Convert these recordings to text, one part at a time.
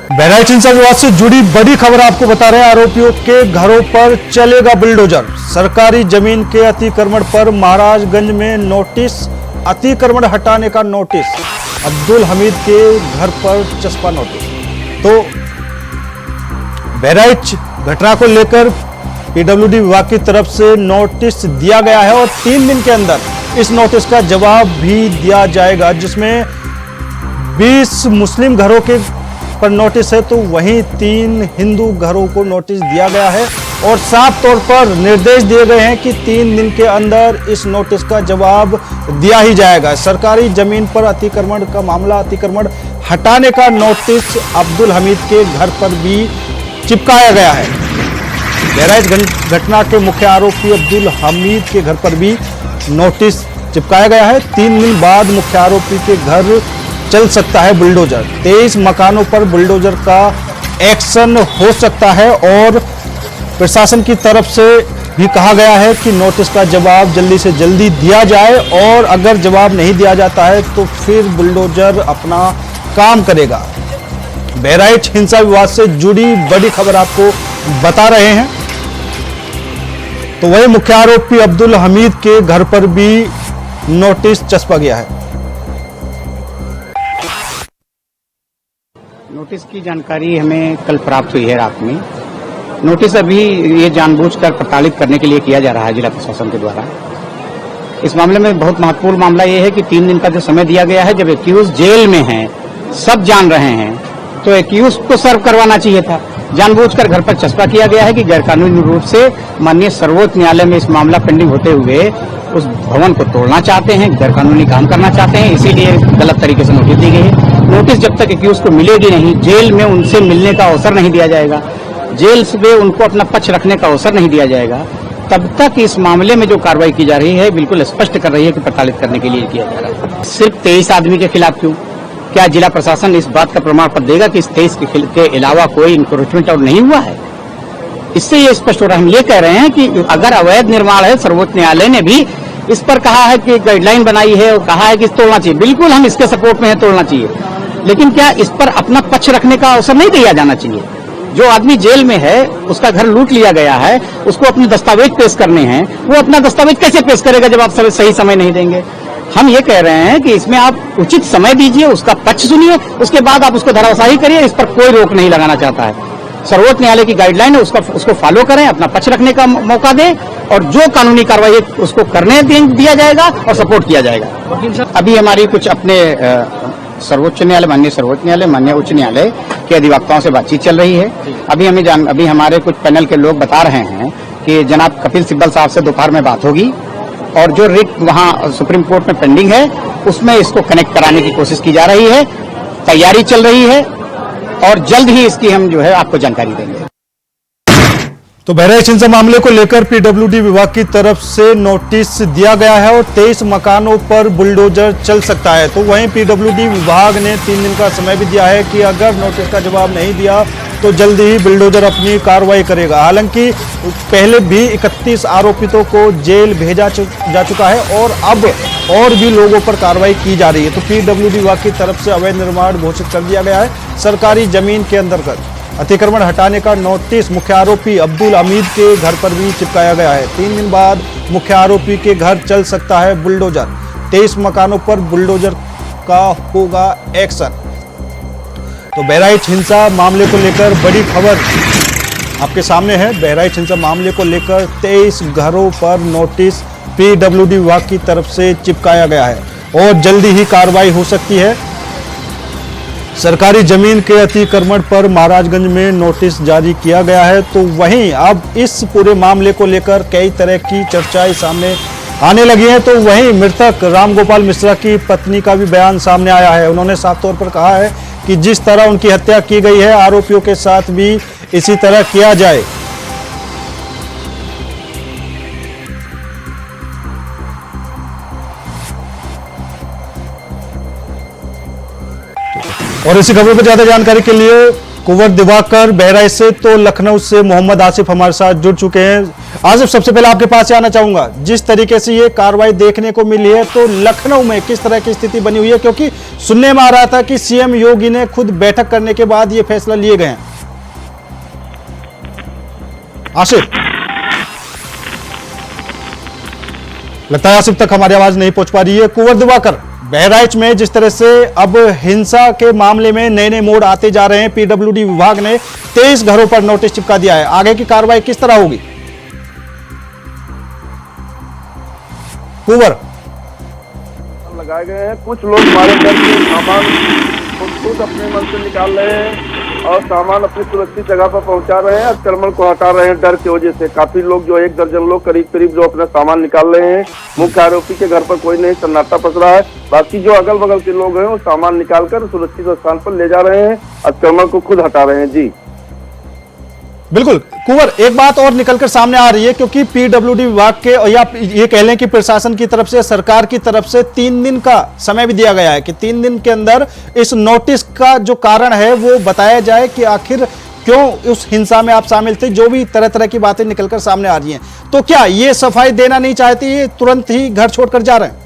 बहराइच हिंसा विवाद से जुड़ी बड़ी खबर आपको बता रहे हैं। आरोपियों के घरों पर चलेगा बुलडोजर। सरकारी जमीन के अतिक्रमण पर महाराजगंज में नोटिस, अतिक्रमण हटाने का नोटिस। अब्दुल हमीद के घर पर चस्पा नोटिस। तो बहराइच घटना को लेकर पीडब्ल्यूडी विभाग की तरफ से नोटिस दिया गया है और 3 दिन के अंदर इस नोटिस का जवाब भी दिया जाएगा, जिसमें 20 मुस्लिम घरों के पर नोटिस है तो वहीं 3 हिंदू घरों को नोटिस दिया गया है और साफ तौर पर निर्देश दिए गए हैं कि 3 दिन के अंदर इस नोटिस का जवाब दिया ही जाएगा। सरकारी जमीन पर अतिक्रमण का मामला, अतिक्रमण हटाने का नोटिस अब्दुल हमीद के घर पर भी चिपकाया गया है। बहराइच घटना के मुख्य आरोपी अब्दुल हमीद के घर पर भी नोटिस चिपकाया गया है। 3 दिन बाद मुख्य आरोपी के घर चल सकता है बुलडोजर। 23 मकानों पर बुलडोजर का एक्शन हो सकता है और प्रशासन की तरफ से भी कहा गया है कि नोटिस का जवाब जल्दी से जल्दी दिया जाए और अगर जवाब नहीं दिया जाता है तो फिर बुलडोजर अपना काम करेगा। बहराइच हिंसा विवाद से जुड़ी बड़ी खबर आपको बता रहे हैं। तो वही मुख्य आरोपी अब्दुल हमीद के घर पर भी नोटिस चस्पा गया है। नोटिस की जानकारी हमें कल प्राप्त हुई है रात में। नोटिस अभी ये जानबूझकर प्रताड़ित करने के लिए किया जा रहा है जिला प्रशासन के द्वारा। इस मामले में बहुत महत्वपूर्ण मामला ये है कि 3 दिन का जो समय दिया गया है, जब एक्यूज जेल में है, सब जान रहे हैं, तो एक्यूज को सर्व करवाना चाहिए था। जानबूझकर घर पर चस्पा किया गया है कि गैरकानूनी रूप से माननीय सर्वोच्च न्यायालय में इस मामला पेंडिंग होते हुए उस भवन को तोड़ना चाहते हैं, गैरकानूनी काम करना चाहते हैं, इसीलिए गलत तरीके से नोटिस दी गई है। नोटिस जब तक एक्यूज को मिलेगी नहीं, जेल में उनसे मिलने का अवसर नहीं दिया जाएगा, जेल में उनको अपना पक्ष रखने का अवसर नहीं दिया जाएगा, तब तक इस मामले में जो कार्रवाई की जा रही है बिल्कुल स्पष्ट कर रही है कि प्रताड़ित करने के लिए किया जा रहा है। सिर्फ 23 आदमी के खिलाफ क्यों? क्या जिला प्रशासन इस बात का प्रमाण पत्र देगा कि इस 23 के अलावा कोई इंक्रोचमेंट और नहीं हुआ है? इससे ये स्पष्ट हो रहा है। हम ये कह रहे हैं कि अगर अवैध निर्माण है, सर्वोच्च न्यायालय ने भी इस पर कहा है कि गाइडलाइन बनाई है और कहा है कि तोड़ना चाहिए, बिल्कुल हम इसके सपोर्ट में है, तोड़ना चाहिए, लेकिन क्या इस पर अपना पक्ष रखने का अवसर नहीं दिया जाना चाहिए? जो आदमी जेल में है, उसका घर लूट लिया गया है, उसको अपने दस्तावेज पेश करने हैं, वो अपना दस्तावेज कैसे पेश करेगा जब आप सही समय नहीं देंगे? हम ये कह रहे हैं कि इसमें आप उचित समय दीजिए, उसका पक्ष सुनिए, उसके बाद आप उसको धराशायी करिए। इस पर कोई रोक नहीं लगाना चाहता है। सर्वोच्च न्यायालय की गाइडलाइन है, उसको फॉलो करें, अपना पक्ष रखने का मौका दें और जो कानूनी कार्रवाई उसको करने दिया जाएगा और सपोर्ट किया जाएगा। अभी हमारी कुछ अपने सर्वोच्च न्यायालय, माननीय सर्वोच्च न्यायालय, माननीय उच्च न्यायालय के अधिवक्ताओं से बातचीत चल रही है। अभी हमारे कुछ पैनल के लोग बता रहे हैं कि जनाब कपिल सिब्बल साहब से दोपहर में बात होगी और जो रिट वहां सुप्रीम कोर्ट में पेंडिंग है उसमें इसको कनेक्ट कराने की कोशिश की जा रही है, तैयारी चल रही है और जल्द ही इसकी हम जो है आपको जानकारी देंगे। तो बहराइच हिंसा मामले को लेकर पीडब्ल्यूडी विभाग की तरफ से नोटिस दिया गया है और 23 मकानों पर बुलडोजर चल सकता है। तो वहीं पीडब्ल्यूडी विभाग ने 3 दिन का समय भी दिया है कि अगर नोटिस का जवाब नहीं दिया तो जल्द ही बुलडोजर अपनी कार्रवाई करेगा। हालांकि पहले भी 31 आरोपितों को जेल भेजा जा चुका है और अब और भी लोगों पर कार्रवाई की जा रही है। तो पीडब्ल्यूडी विभाग की तरफ से अवैध निर्माण घोषित कर दिया गया है। सरकारी जमीन के अंतर्गत अतिक्रमण हटाने का नोटिस मुख्य आरोपी अब्दुल हमीद के घर पर भी चिपकाया गया है। 3 दिन बाद मुख्य आरोपी के घर चल सकता है बुलडोजर। 23 मकानों पर बुलडोजर का होगा एक्शन। तो बहराइच हिंसा मामले को लेकर बड़ी खबर आपके सामने है। बहराइच हिंसा मामले को लेकर 23 घरों पर नोटिस पीडब्ल्यूडी विभाग की तरफ से चिपकाया गया है और जल्दी ही कार्रवाई हो सकती है। सरकारी जमीन के अतिक्रमण पर महाराजगंज में नोटिस जारी किया गया है। तो वहीं अब इस पूरे मामले को लेकर कई तरह की चर्चाएं सामने आने लगी हैं। तो वहीं मृतक रामगोपाल मिश्रा की पत्नी का भी बयान सामने आया है। उन्होंने साफ तौर पर कहा है कि जिस तरह उनकी हत्या की गई है, आरोपियों के साथ भी इसी तरह किया जाए। और इसी खबर पर ज्यादा जानकारी के लिए कुंवर दिवाकर बहराइच से, तो लखनऊ से मोहम्मद आसिफ हमारे साथ जुड़ चुके हैं। आसिफ, सबसे पहले आपके पास आना चाहूंगा, जिस तरीके से ये कार्रवाई देखने को मिली है तो लखनऊ में किस तरह की स्थिति बनी हुई है, क्योंकि सुनने में आ रहा था कि सीएम योगी ने खुद बैठक करने के बाद ये फैसला लिए गए हैं। आसिफ, लगता है आसिफ तक हमारी आवाज नहीं पहुंच पा रही है। कुंवर दिवाकर, बहराइच में जिस तरह से अब हिंसा के मामले में नए नए मोड़ आते जा रहे हैं, पीडब्ल्यूडी विभाग ने 23 घरों पर नोटिस चिपका दिया है, आगे की कार्रवाई किस तरह होगी? कुंवर, लगाए गए हैं, कुछ लोग हमारे घर के सामान खुद अपने मन से निकाल रहे हैं और सामान अपनी सुरक्षित जगह पर पहुंचा रहे हैं, अतिक्रमण को हटा रहे हैं डर की वजह से। काफी लोग जो 1 दर्जन लोग करीब जो अपना सामान निकाल रहे हैं। मुख्य आरोपी के घर पर कोई नहीं, सन्नाटा पस रहा है। बाकी जो अगल बगल के लोग हैं वो सामान निकालकर सुरक्षित स्थान पर ले जा रहे हैं, अतिक्रमण को खुद हटा रहे हैं। जी बिल्कुल कुंवर, एक बात और निकलकर सामने आ रही है, क्योंकि पीडब्ल्यूडी विभाग के या ये कह लें कि प्रशासन की तरफ से, सरकार की तरफ से 3 दिन का समय भी दिया गया है कि 3 दिन के अंदर इस नोटिस का जो कारण है वो बताया जाए कि आखिर क्यों उस हिंसा में आप शामिल थे। जो भी तरह तरह की बातें निकलकर सामने आ रही हैं, तो क्या ये सफाई देना नहीं चाहती, ये तुरंत ही घर छोड़कर जा रहे हैं?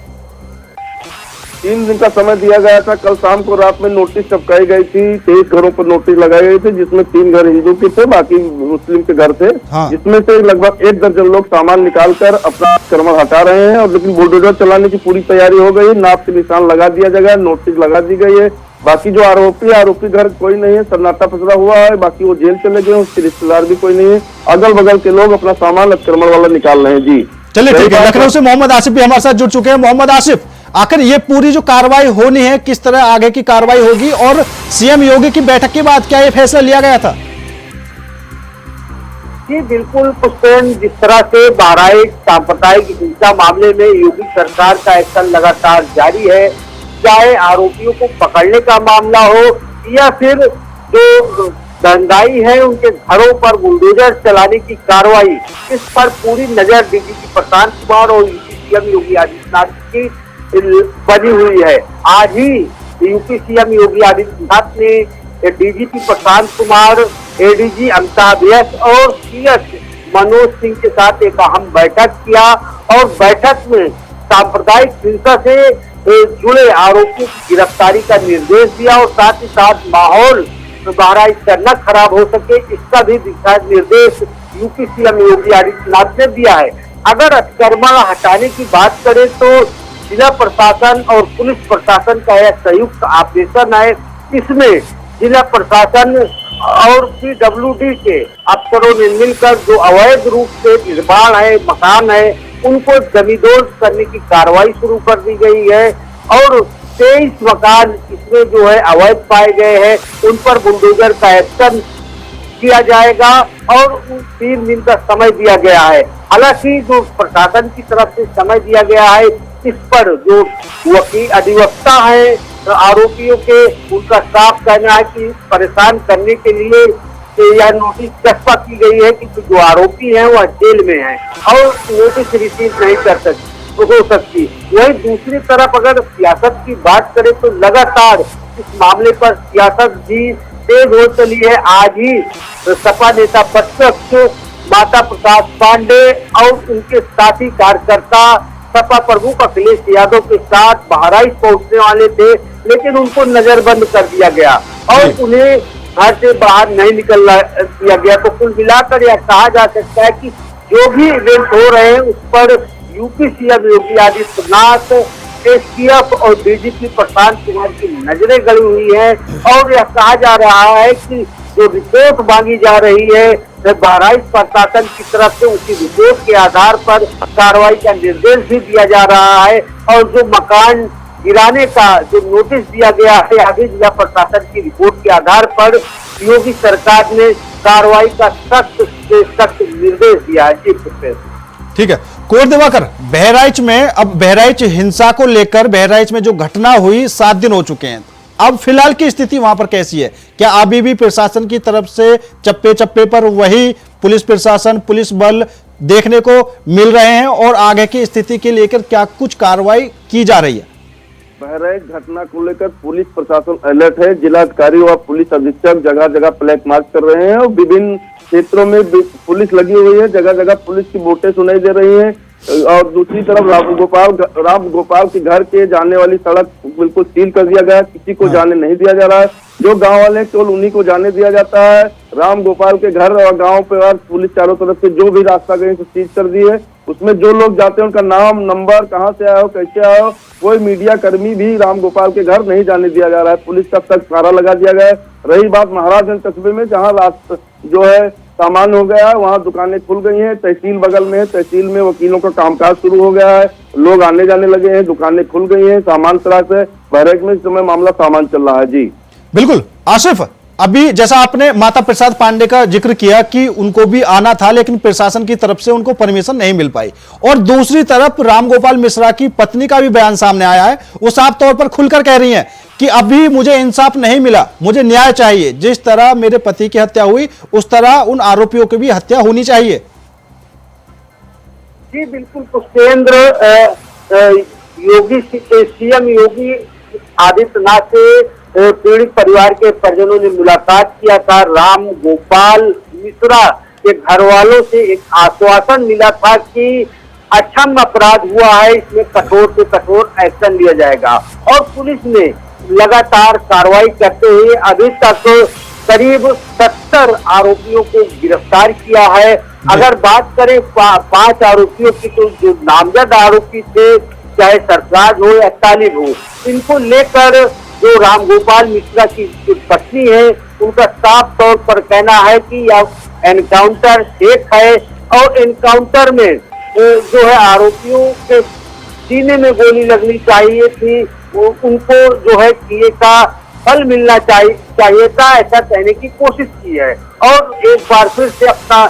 3 दिन का समय दिया गया था। कल शाम को रात में नोटिस चिपकाई गई थी, 23 घरों पर नोटिस लगाए गए थे, जिसमें 3 घर हिंदू के थे, बाकी मुस्लिम के घर थे। हाँ। जिसमें से लगभग 1 दर्जन लोग सामान निकालकर अपना अतिक्रमण हटा रहे हैं। और लेकिन बुलडोजर चलाने की पूरी तैयारी हो गई, नाप के निशान लगा दिया जाएगा, नोटिस लगा दी गई है। बाकी जो आरोपी घर कोई नहीं है, सन्नाटा पसरा हुआ है। बाकी वो जेल चले गए, उसके रिश्तेदार भी कोई नहीं है। अगल बगल के लोग अपना सामान अतिक्रमण वाला निकाल रहे हैं। जी चलिए ठीक है। लखनऊ से मोहम्मद आसिफ भी हमारे साथ जुड़ चुके हैं। मोहम्मद आसिफ, आखिर ये पूरी जो कार्रवाई होनी है, किस तरह आगे की कार्रवाई होगी, और सीएम योगी की बैठक के बाद क्या ये फैसला लिया गया था? जी बिल्कुल पुष्पेन, जिस तरह से बहराइच सांप्रदायिक हिंसा मामले में योगी सरकार का एक्शन लगातार जारी है, चाहे आरोपियों को पकड़ने का मामला हो या फिर जो दंगाई है उनके घरों पर बुलडोजर चलाने की कार्रवाई, इस पर पूरी नजर डीजीपी प्रशांत कुमार और सीएम योगी आदित्यनाथ की बनी हुई है। आज ही यूपी सीएम योगी आदित्यनाथ ने डीजीपी प्रशांत कुमार, एडीजी अमिताभ यश और सीएस मनोज सिंह के साथ एक अहम बैठक किया और बैठक में सांप्रदायिक हिंसा से जुड़े आरोपियों की गिरफ्तारी का निर्देश दिया और साथ ही साथ माहौल बहराइच का न खराब हो सके, इसका भी दिशा निर्देश यूपी सीएम योगी आदित्यनाथ ने दिया है। अगर अतिक्रमण हटाने की बात करें तो जिला प्रशासन और पुलिस प्रशासन का यह संयुक्त ऑपरेशन है। इसमें जिला प्रशासन और पीडब्ल्यूडी के अफसरों ने मिलकर जो अवैध रूप से निर्माण है, मकान है, उनको जमींदोज करने की कार्रवाई शुरू कर दी गई है और 23 मकान इसमें जो है अवैध पाए गए हैं, उन पर बुलडोजर का एक्शन किया जाएगा और 3 दिन का समय दिया गया है। हालांकि जो प्रशासन की तरफ से समय दिया गया है, इस पर जो वकील अधिवक्ता है आरोपियों के, उनका साफ कहना है कि परेशान करने के लिए यह नोटिस चस्पा की गई है कि जो आरोपी हैं वह जेल में हैं और नोटिस रिसीव नहीं कर हो सकती। वही दूसरी तरफ अगर सियासत की बात करें तो लगातार इस मामले पर सियासत भी तेज हो चली है। आज ही सपा नेता प्रतिपक्ष माता प्रसाद पांडे और उनके साथी कार्यकर्ता सपा प्रमुख अखिलेश यादव के साथ बहराइच पहुंचने वाले थे, लेकिन उनको नजरबंद कर दिया गया और उन्हें घर से बाहर नहीं निकलना दिया गया। तो कुल मिलाकर यह कहा जा सकता है कि जो भी इवेंट हो रहे हैं उस पर UP CM Yogi Adityanath, STF और डीजीपी प्रशांत कुमार की नजरें गड़ी हुई है और यह कहा जा रहा है कि जो रिपोर्ट मांगी जा रही है बहराइच प्रशासन की तरफ से, उसी रिपोर्ट के आधार पर कार्रवाई का निर्देश भी दिया जा रहा है और जो मकान गिराने का जो नोटिस दिया गया है आगे जिला प्रशासन की रिपोर्ट के आधार पर योगी सरकार ने कार्रवाई का सख्त से सख्त निर्देश दिया है। ठीक है। कुंवर दिवाकर, बहराइच में, अब बहराइच हिंसा को लेकर बहराइच में जो घटना हुई 7 दिन हो चुके हैं, अब फिलहाल की स्थिति वहां पर कैसी है? क्या अभी भी प्रशासन की तरफ से चप्पे चप्पे पर वही पुलिस प्रशासन, पुलिस बल देखने को मिल रहे हैं और आगे की स्थिति के लेकर क्या कुछ कार्रवाई की जा रही है? बहराइच घटना को लेकर पुलिस प्रशासन अलर्ट है। जिलाधिकारी और पुलिस अधीक्षक जगह जगह फ्लैग मार्च कर रहे हैं और विभिन्न क्षेत्रों में पुलिस लगी हुई है। जगह जगह पुलिस की बोटें सुनाई दे रही हैं और दूसरी तरफ राम गोपाल के घर के जाने वाली सड़क बिल्कुल सील कर दिया गया है। किसी को जाने नहीं दिया जा रहा है। जो गांव वाले केवल उन्हीं को जाने दिया जाता है। राम गोपाल के घर और गांव पे पुलिस चारों तरफ से जो भी रास्ता गई से सीज कर दी है। उसमें जो लोग जाते हैं उनका नाम नंबर, कहां से आए हो, कैसे आए हो, कोई मीडिया कर्मी भी राम गोपाल के घर नहीं जाने दिया जा रहा है। पुलिस का सख्त पहरा लगा दिया गया है। रही बात महाराजगंज कस्बे में, जहाँ रास्ता जो है सामान हो गया है, वहाँ दुकानें खुल गई हैं। तहसील बगल में है, तहसील में वकीलों का कामकाज शुरू हो गया है। लोग आने जाने लगे हैं, दुकानें खुल गई हैं। सामान तराश है। बहराइच में इस समय मामला सामान चल रहा है। जी बिल्कुल आसिफ, अभी जैसा आपने माता प्रसाद पांडे का जिक्र किया कि उनको भी आना था लेकिन प्रशासन की तरफ से उनको परमिशन नहीं मिल पाई, और दूसरी तरफ रामगोपाल मिश्रा की पत्नी का भी बयान सामने आया है। वो साफ तौर पर खुलकर कह रही हैं कि अभी मुझे इंसाफ नहीं मिला, मुझे न्याय चाहिए। जिस तरह मेरे पति की हत्या हुई उस तरह उन आरोपियों की भी हत्या होनी चाहिए। जी बिल्कुल, पुष्पेंद्र, योगी सीएम योगी आदित्यनाथ से पीड़ित परिवार के परिजनों ने मुलाकात किया था। राम गोपाल मिश्रा के घर वालों से एक आश्वासन मिला था कि अक्षम अपराध हुआ है, इसमें कठोर से कठोर एक्शन लिया जाएगा। और पुलिस ने लगातार कार्रवाई करते हुए अभी तक करीब 70 आरोपियों को गिरफ्तार किया है। अगर बात करें 5 आरोपियों की, तो जो नामजद आरोपी थे, चाहे सरफराज हो या तालिब हो, इनको लेकर जो रामगोपाल मिश्रा की पत्नी है, उनका साफ तौर पर कहना है कि यह एनकाउंटर एक है और एनकाउंटर में जो है आरोपियों के सीने में गोली लगनी चाहिए थी। उनको जो है किए का फल मिलना चाहिए था, ऐसा कहने की कोशिश की है। और एक बार फिर से अपना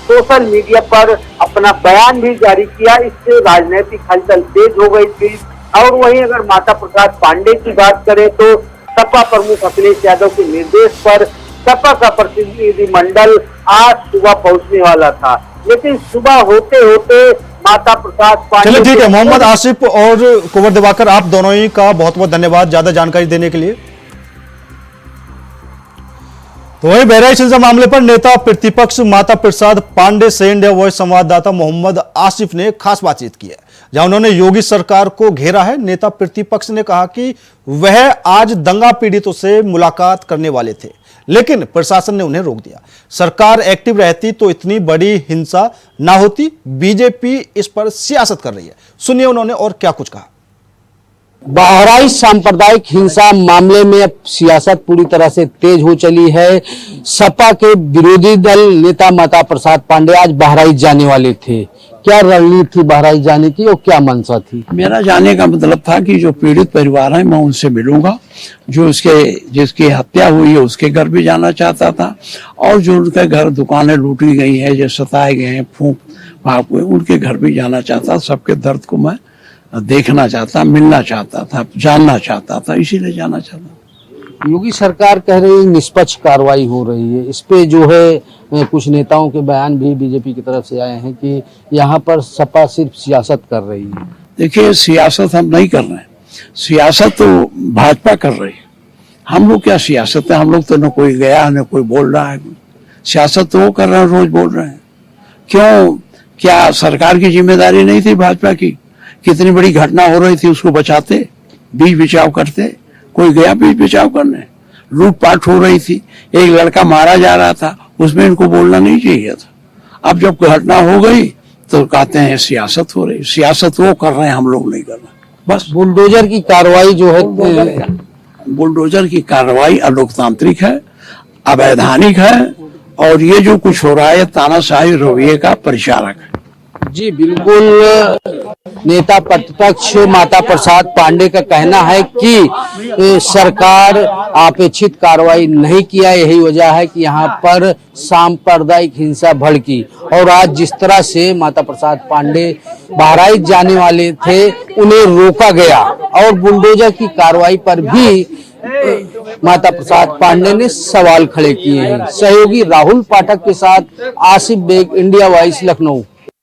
सोशल मीडिया पर अपना बयान भी जारी किया। इससे राजनीतिक हलचल तेज हो गई थी। और वहीं अगर माता प्रसाद पांडे की बात करें तो सपा प्रमुख अखिलेश यादव के निर्देश पर सपा का प्रतिनिधि मंडल आज सुबह पहुंचने वाला था, लेकिन सुबह होते होते माता प्रसाद पांडे। चलिए ठीक है, मोहम्मद आसिफ और कुंवर दिवाकर, आप दोनों ही का बहुत बहुत धन्यवाद ज्यादा जानकारी देने के लिए। तो वही बहराइच हिंसा मामले पर नेता प्रतिपक्ष माता प्रसाद पांडे से इंडिया वॉइस संवाददाता मोहम्मद आसिफ ने खास बातचीत की है, जहां उन्होंने योगी सरकार को घेरा है। नेता प्रतिपक्ष ने कहा कि वह आज दंगा पीड़ितों से मुलाकात करने वाले थे, लेकिन प्रशासन ने उन्हें रोक दिया। सरकार एक्टिव रहती तो इतनी बड़ी हिंसा ना होती। बीजेपी इस पर सियासत कर रही है। सुनिए उन्होंने और क्या कुछ कहा। बहराइच सांप्रदायिक हिंसा मामले में अब सियासत पूरी तरह से तेज हो चली है। सपा के विरोधी दल नेता माता प्रसाद पांडे आज बहराइच जाने वाले थे। क्या रणनीति थी बहराइच जाने की और क्या मंशा थी? मेरा जाने का मतलब था कि जो पीड़ित परिवार है मैं उनसे मिलूंगा। जो जिसकी हत्या हुई है उसके घर भी जाना चाहता था, और जो उनके घर दुकानें लूटी गई है, जो सताए गए हैं, फूंक भाप हुए, उनके घर भी जाना चाहता। सबके दर्द को मैं देखना चाहता, मिलना चाहता था, जानना चाहता था, इसीलिए जाना चाहता। योगी सरकार कह रही है निष्पक्ष कार्रवाई हो रही है। इस पे जो है कुछ नेताओं के बयान भी बीजेपी की तरफ से आए हैं कि यहाँ पर सपा सिर्फ सियासत कर रही है। देखिए, सियासत हम नहीं कर रहे हैं, सियासत तो भाजपा कर रही है। हम लोग क्या सियासत है? हम लोग तो न कोई गया न कोई बोल रहा है। सियासत तो वो कर रहे हैं, रोज बोल रहे हैं। क्यों? क्या सरकार की जिम्मेदारी नहीं थी भाजपा की? कितनी बड़ी घटना हो रही थी, उसको बचाते, बीच बचाव करते। कोई गया बीच बचाव करने? लूटपाट हो रही थी, एक लड़का मारा जा रहा था, उसमें इनको बोलना नहीं चाहिए था। अब जब घटना हो गई तो कहते हैं सियासत हो रही। सियासत वो कर रहे हैं, हम लोग नहीं कर रहे। बस बुलडोजर की कार्रवाई जो है, बुलडोजर की कार्रवाई अलोकतांत्रिक है, अवैधानिक है, और ये जो कुछ हो रहा है तानाशाही रवैये का परिचारक है। जी बिल्कुल, नेता प्रतिपक्ष माता प्रसाद पांडे का कहना है कि सरकार अपेक्षित कार्रवाई नहीं किया। यही वजह है कि यहाँ पर सांप्रदायिक हिंसा भड़की, और आज जिस तरह से माता प्रसाद पांडे बहराइच जाने वाले थे उन्हें रोका गया, और बुलडोजर की कार्रवाई पर भी माता प्रसाद पांडे ने सवाल खड़े किए हैं। सहयोगी राहुल पाठक के साथ आसिफ बेग, इंडिया वॉइस, लखनऊ।